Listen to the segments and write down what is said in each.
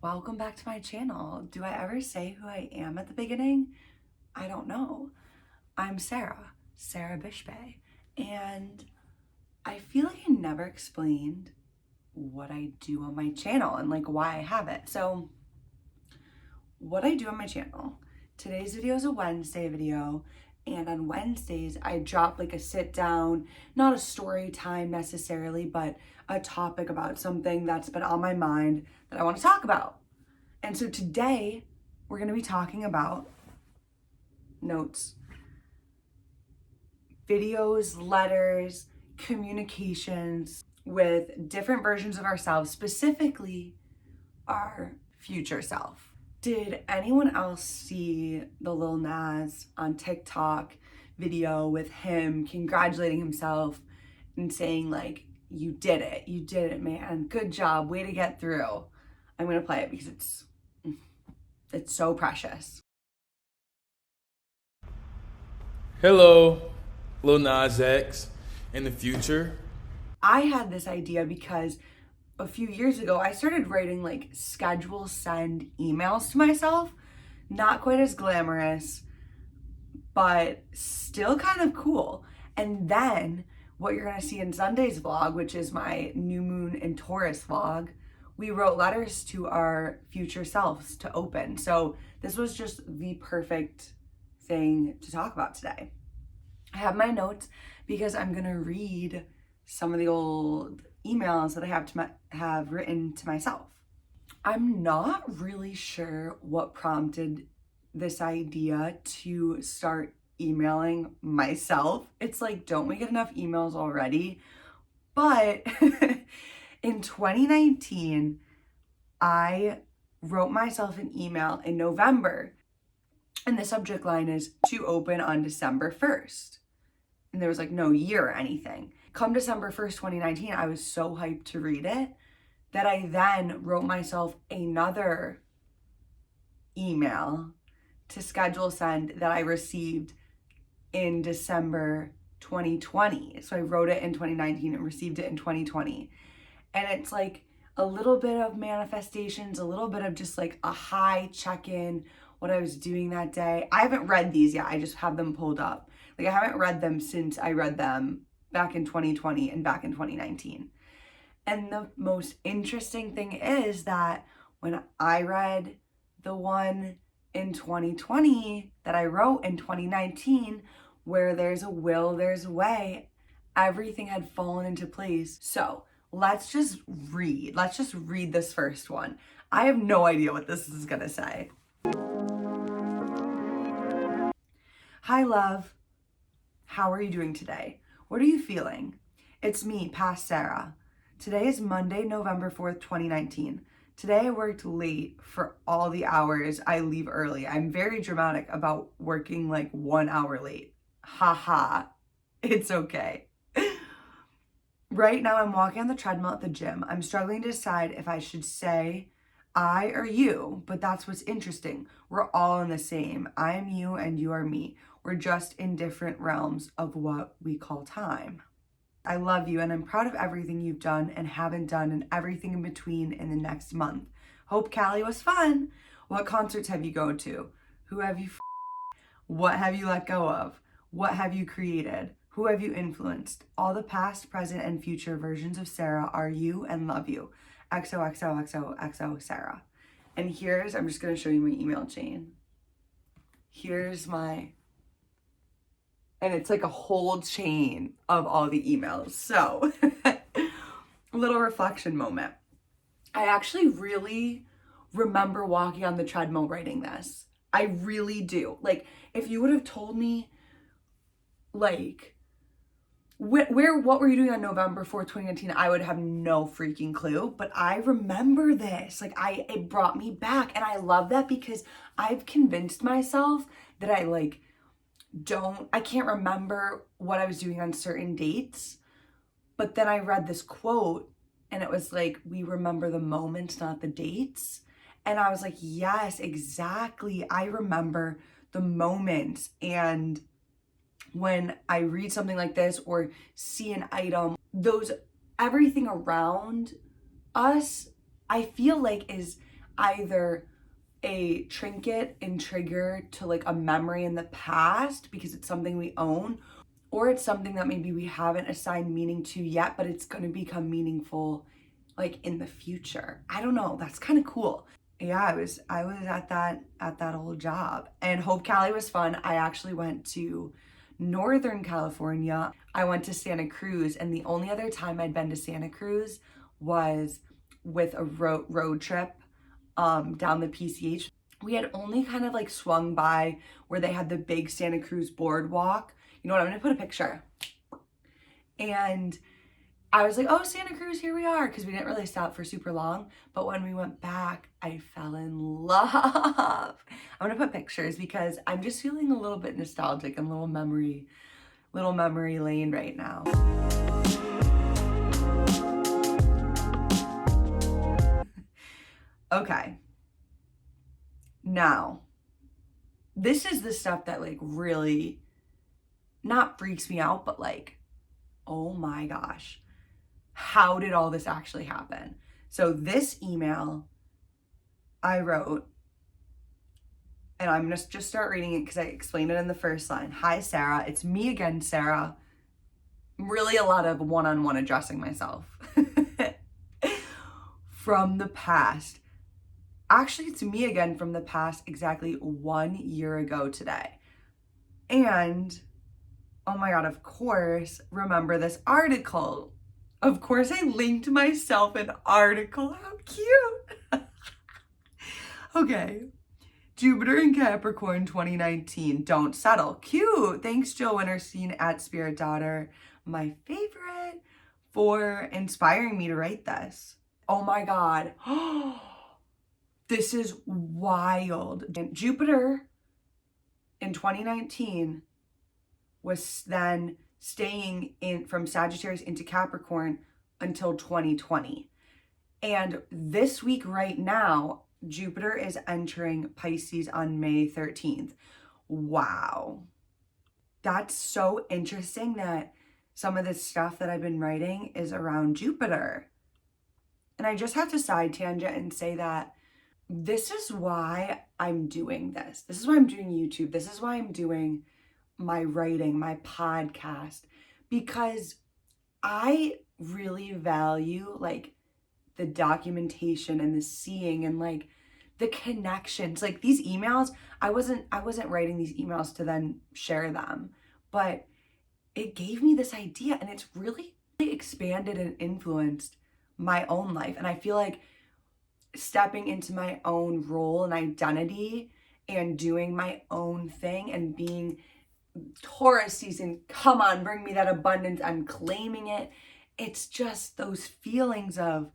Welcome back to my channel. Do I ever say who I am at the beginning? I don't know. I'm Sarah Bishbe, and I feel like I never explained what I do on my channel and like why I have it. So what I do on my channel, today's video is a Wednesday video, and on Wednesdays I drop like a sit down, not a story time necessarily, but a topic about something that's been on my mind that I want to talk about. And so today we're going to be talking about notes, videos, letters, communications with different versions of ourselves, specifically our future self. Did anyone else see the Lil Nas on TikTok video with him congratulating himself and saying like, you did it, man, good job, way to get through? I'm gonna play it because it's so precious. Hello, Lil Nas X in the future. I had this idea because a few years ago, I started writing like schedule send emails to myself. Not quite as glamorous, but still kind of cool. And then what you're gonna see in Sunday's vlog, which is my new moon and Taurus vlog, we wrote letters to our future selves to open. So this was just the perfect thing to talk about today. I have my notes because I'm gonna read some of the old emails that I have written to myself. I'm not really sure what prompted this idea to start emailing myself. It's like, don't we get enough emails already? But in 2019, I wrote myself an email in November, and the subject line is to open on December 1st. And there was like no year or anything. Come December 1st, 2019, I was so hyped to read it that I then wrote myself another email to schedule send that I received in December 2020. So I wrote it in 2019 and received it in 2020. And it's like a little bit of manifestations, a little bit of just like a high check-in, what I was doing that day. I haven't read these yet. I just have them pulled up. Like I haven't read them since I read them back in 2020 and back in 2019. And the most interesting thing is that when I read the one in 2020 that I wrote in 2019, where there's a will, there's a way, everything had fallen into place. So let's just read this first one. I have no idea what this is gonna say. Hi, love. How are you doing today? What are you feeling? It's me, past Sarah. Today is Monday, November 4th, 2019. Today I worked late for all the hours I leave early. I'm very dramatic about working like 1 hour late. Haha, it's okay. Right now I'm walking on the treadmill at the gym. I'm struggling to decide if I should say I or you, but that's what's interesting. We're all in the same. I am you and you are me. We're just in different realms of what we call time. I love you and I'm proud of everything you've done and haven't done and everything in between in the next month. Hope Cali was fun. What concerts have you gone to? Who have you What have you let go of? What have you created? Who have you influenced? All the past, present, and future versions of Sarah are you and love you. XOXOXOXO Sarah. And I'm just gonna show you my email chain. Here's my, and it's like a whole chain of all the emails. So, a little reflection moment. I actually really remember walking on the treadmill writing this. I really do. Like, if you would have told me, like, what were you doing on November 4th, 2019? I would have no freaking clue, but I remember this. Like, it brought me back, and I love that because I've convinced myself that I can't remember what I was doing on certain dates, but then I read this quote, and it was like, we remember the moments, not the dates. And I was like, yes, exactly. I remember the moments. And when I read something like this or see an item, everything around us, I feel like is either a trinket and trigger to like a memory in the past because it's something we own, or it's something that maybe we haven't assigned meaning to yet, but it's going to become meaningful like in the future. I don't know. That's kind of cool. Yeah, I was at that old job, and Hope Cali was fun. I actually went to Northern California. I went to Santa Cruz, and the only other time I'd been to Santa Cruz was with a road trip down the PCH. We had only kind of like swung by where they had the big Santa Cruz boardwalk. You know what? I'm gonna put a picture. And I was like, oh, Santa Cruz, here we are, because we didn't really stop for super long. But when we went back, I fell in love. I'm gonna put pictures because I'm just feeling a little bit nostalgic and little memory lane right now. Okay. Now, this is the stuff that like really not freaks me out, but like, oh my gosh, how did all this actually happen? So this email I wrote, and I'm gonna just start reading it because I explained it in the first line. Hi, Sarah. It's me again, Sarah. Really a lot of one-on-one addressing myself. From the past. Actually, it's me again from the past exactly 1 year ago today. And, oh my God, of course, remember this article. Of course, I linked myself an article. How cute. Okay. Jupiter in Capricorn 2019. Don't settle. Cute. Thanks, Jill Winterstein at Spirit Daughter, my favorite, for inspiring me to write this. Oh my God. This is wild. Jupiter in 2019 was then staying in from Sagittarius into Capricorn until 2020. And this week right now, Jupiter is entering Pisces on May 13th. Wow. That's so interesting that some of this stuff that I've been writing is around Jupiter. And I just have to side tangent and say that this is why I'm doing this. This is why I'm doing YouTube. This is why I'm doing my writing, my podcast, because I really value like the documentation and the seeing and like the connections. Like these emails, I wasn't writing these emails to then share them, but it gave me this idea and it's really expanded and influenced my own life. And I feel like stepping into my own role and identity and doing my own thing and being Taurus season, come on, bring me that abundance, I'm claiming it. It's just those feelings of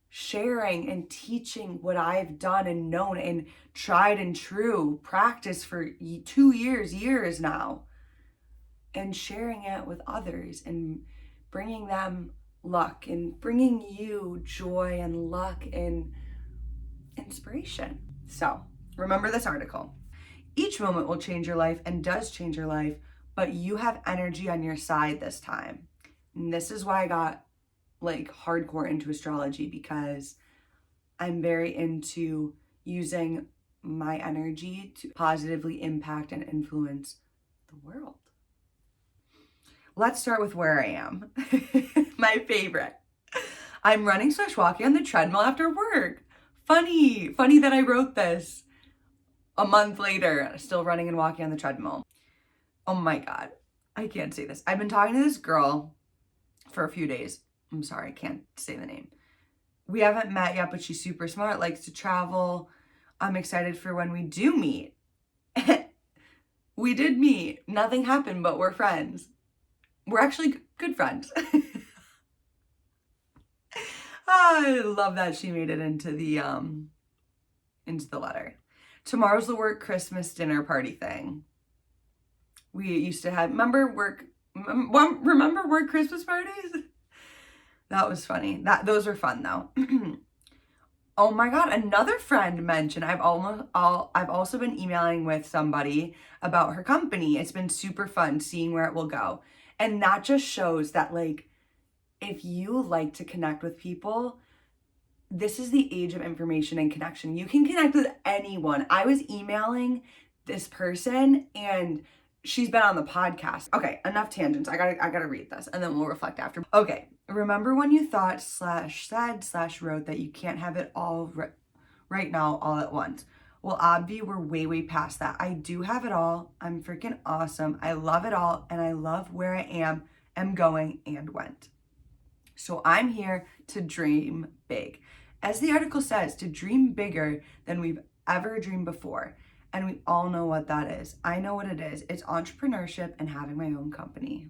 sharing and teaching what I've done and known and tried and true practice for 2 years now, and sharing it with others and bringing them luck and bringing you joy and luck and inspiration. So remember this article. Each moment will change your life and does change your life, but you have energy on your side this time. And this is why I got like hardcore into astrology, because I'm very into using my energy to positively impact and influence the world. Let's start with where I am. My favorite. I'm running/walking on the treadmill after work. Funny that I wrote this a month later, still running and walking on the treadmill. Oh my God, I can't say this. I've been talking to this girl for a few days. I'm sorry, I can't say the name. We haven't met yet, but she's super smart, likes to travel. I'm excited for when we do meet. We did meet. Nothing happened, but we're friends. We're actually good friends. I love that she made it into the letter. Tomorrow's the work Christmas dinner party thing. We used to have, remember work Christmas parties? That was funny. Those were fun though. Oh my God, another friend mentioned, I've also been emailing with somebody about her company. It's been super fun seeing where it will go. And that just shows that like, if you like to connect with people, this is the age of information and connection. You can connect with anyone. I was emailing this person and she's been on the podcast. Okay, enough tangents. I gotta read this and then we'll reflect after. Okay, remember when you thought / wrote that you can't have it all right now all at once? Well, Obvi, we're way past that. I do have it all. I'm freaking awesome. I love it all and I love where I am going and went. So I'm here to dream big. As the article says, to dream bigger than we've ever dreamed before. And we all know what that is. I know what it is. It's entrepreneurship and having my own company.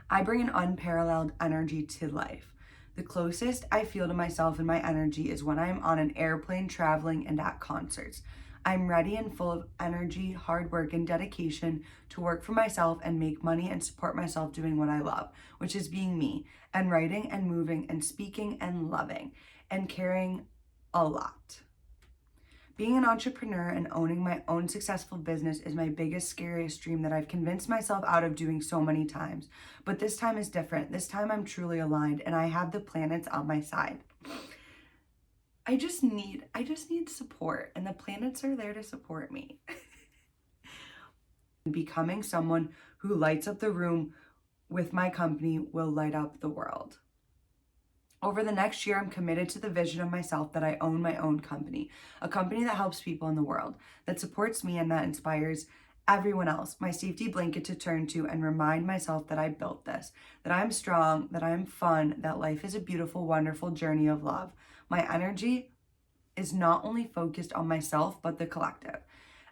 I bring an unparalleled energy to life. The closest I feel to myself and my energy is when I'm on an airplane traveling and at concerts. I'm ready and full of energy, hard work, and dedication to work for myself and make money and support myself doing what I love, which is being me and writing and moving and speaking and loving and caring a lot. Being an entrepreneur and owning my own successful business is my biggest, scariest dream that I've convinced myself out of doing so many times. But this time is different. This time I'm truly aligned and I have the planets on my side. I just need support, and the planets are there to support me. Becoming someone who lights up the room with my company will light up the world. Over the next year, I'm committed to the vision of myself that I own my own company, a company that helps people in the world, that supports me and that inspires everyone else, my safety blanket to turn to and remind myself that I built this, that I'm strong, that I'm fun, that life is a beautiful, wonderful journey of love. My energy is not only focused on myself, but the collective.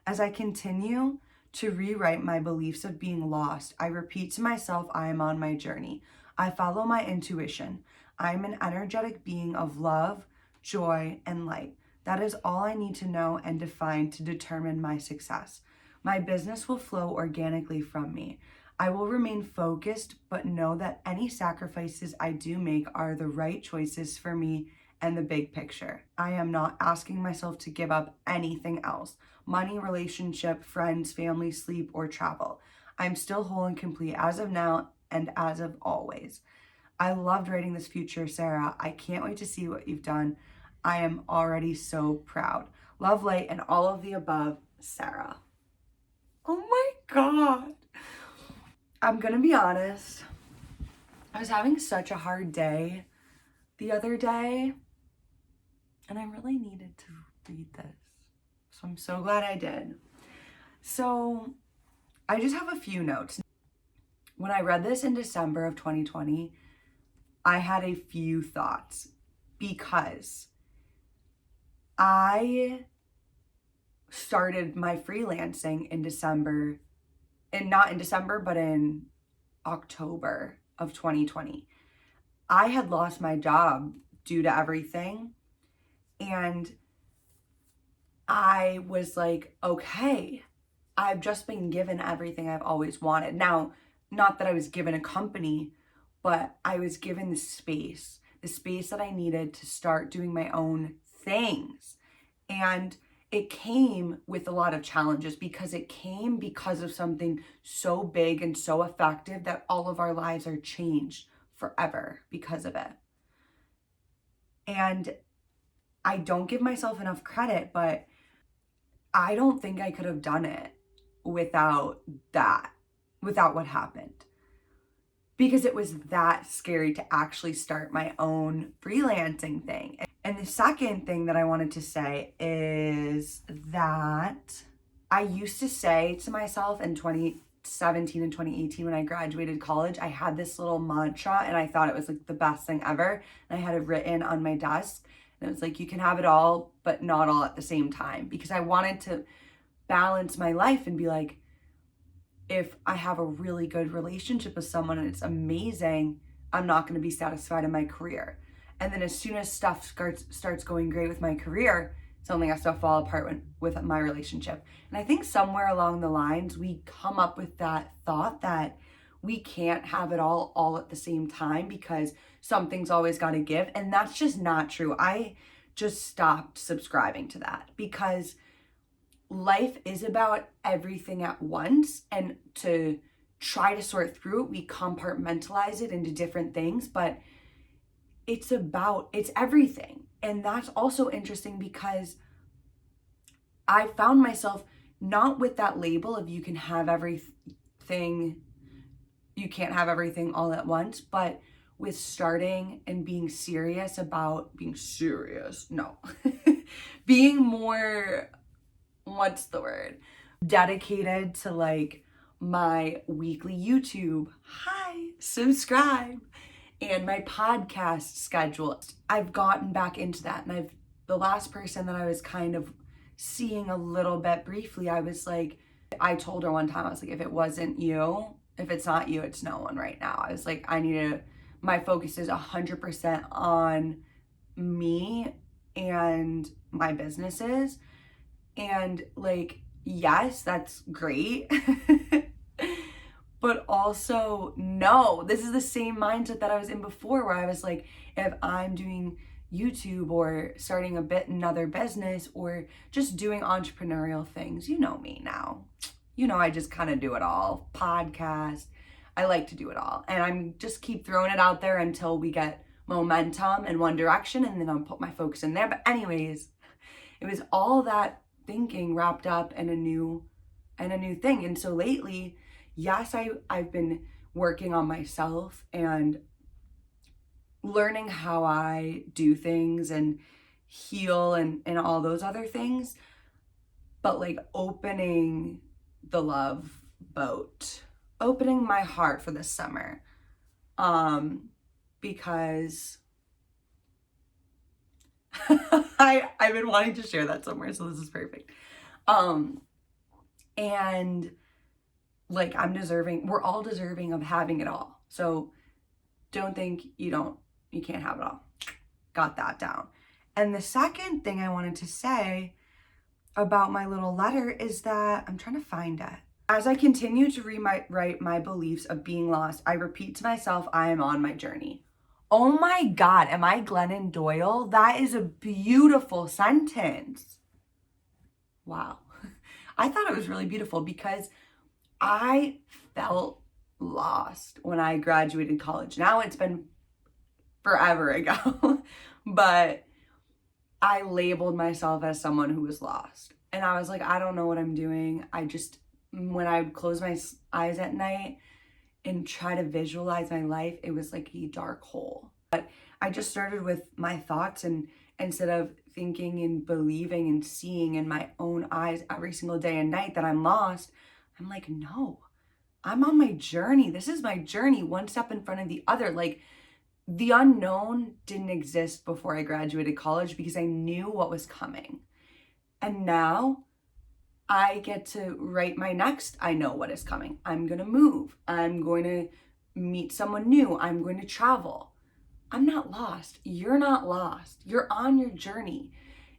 As I continue to rewrite my beliefs of being lost, I repeat to myself, I am on my journey. I follow my intuition. I'm an energetic being of love, joy, and light. That is all I need to know and define to determine my success. My business will flow organically from me. I will remain focused, but know that any sacrifices I do make are the right choices for me and the big picture. I am not asking myself to give up anything else: money, relationship, friends, family, sleep, or travel. I'm still whole and complete as of now and as of always. I loved writing this future, Sarah. I can't wait to see what you've done. I am already so proud. Love, light, and all of the above, Sarah. Oh my God. I'm gonna be honest. I was having such a hard day the other day, and I really needed to read this. So I'm so glad I did. So I just have a few notes. When I read this in December of 2020, I had a few thoughts because I started my freelancing in December, and not in December, but in October of 2020. I had lost my job due to everything, and I was like, okay, I've just been given everything I've always wanted. Now, not that I was given a company, but I was given the space that I needed to start doing my own things. And it came with a lot of challenges because it came because of something so big and so effective that all of our lives are changed forever because of it. And I don't give myself enough credit, but I don't think I could have done it without what happened. Because it was that scary to actually start my own freelancing thing. And the second thing that I wanted to say is that I used to say to myself in 2017 and 2018 when I graduated college, I had this little mantra and I thought it was like the best thing ever. And I had it written on my desk. And it was like, you can have it all, but not all at the same time. Because I wanted to balance my life and be like, if I have a really good relationship with someone and it's amazing, I'm not going to be satisfied in my career. And then as soon as stuff starts going great with my career, something has to fall apart with my relationship. And I think somewhere along the lines, we come up with that thought that we can't have it all at the same time because something's always got to give. And that's just not true. I just stopped subscribing to that because life is about everything at once, and to try to sort through it, we compartmentalize it into different things, but it's everything. And that's also interesting because I found myself not with that label of you can have everything, you can't have everything all at once, but with starting and being serious about being more, what's the word? Dedicated to like my weekly YouTube, subscribe, and my podcast schedule. I've gotten back into that, and the last person that I was kind of seeing a little bit briefly, I was like, I told her one time, I was like, if it's not you, it's no one right now. I was like, my focus is 100% on me and my businesses. And like, yes, that's great. But also, no, this is the same mindset that I was in before, where I was like, if I'm doing YouTube or starting another business or just doing entrepreneurial things, you know me now. You know, I just kind of do it all. Podcast. I like to do it all. And I'm just keep throwing it out there until we get momentum in one direction, and then I'll put my focus in there. But anyways, it was all that thinking wrapped up in a new thing. And so lately, yes, I've been working on myself and learning how I do things and heal and all those other things, but like opening the love boat, opening my heart for this summer, because I've been wanting to share that somewhere, so this is perfect. And like we're all deserving of having it all. So don't think you can't have it all. Got that down. And the second thing I wanted to say about my little letter is that I'm trying to find it. As I continue to rewrite my beliefs of being lost, I repeat to myself, I am on my journey. Oh my God, am I Glennon Doyle? That is a beautiful sentence. Wow. I thought it was really beautiful because I felt lost when I graduated college. Now it's been forever ago, but I labeled myself as someone who was lost. And I was like, I don't know what I'm doing. When I would close my eyes at night and try to visualize my life, it was like a dark hole. But I just started with my thoughts, and instead of thinking and believing and seeing in my own eyes every single day and night that I'm lost, I'm like, no, I'm on my journey. This is my journey, one step in front of the other. Like, the unknown didn't exist before I graduated college because I knew what was coming. And now I get to write my next, I know what is coming. I'm going to move. I'm going to meet someone new. I'm going to travel. I'm not lost. You're not lost. You're on your journey.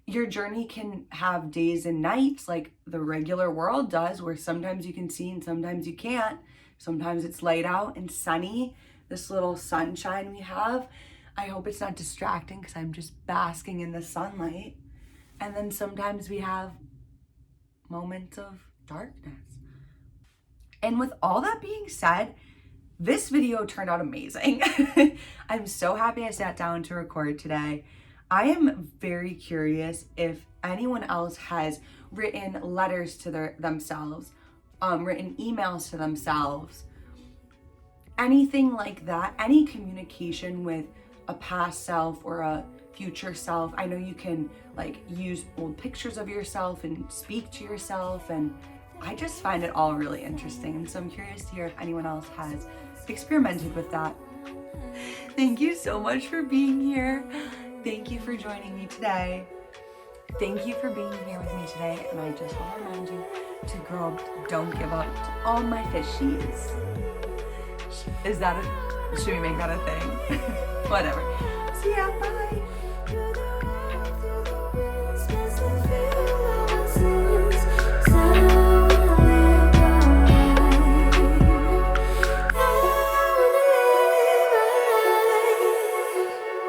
Your journey can have days and nights like the regular world does, where sometimes you can see and sometimes you can't. Sometimes it's light out and sunny, this little sunshine we have. I hope it's not distracting because I'm just basking in the sunlight. And then sometimes we have moments of darkness. And with all that being said, this video turned out amazing. I'm so happy I sat down to record today. I am very curious if anyone else has written letters to themselves, written emails to themselves, anything like that, any communication with a past self or a future self. I know you can like use old pictures of yourself and speak to yourself, and I just find it all really interesting. And so I'm curious to hear if anyone else has experimented with that. Thank you so much for being here. Thank you for joining me today. Thank you for being here with me today. And I just want to remind you to grow up, don't give up to all my fishies. Should we make that a thing? Whatever. See ya, bye.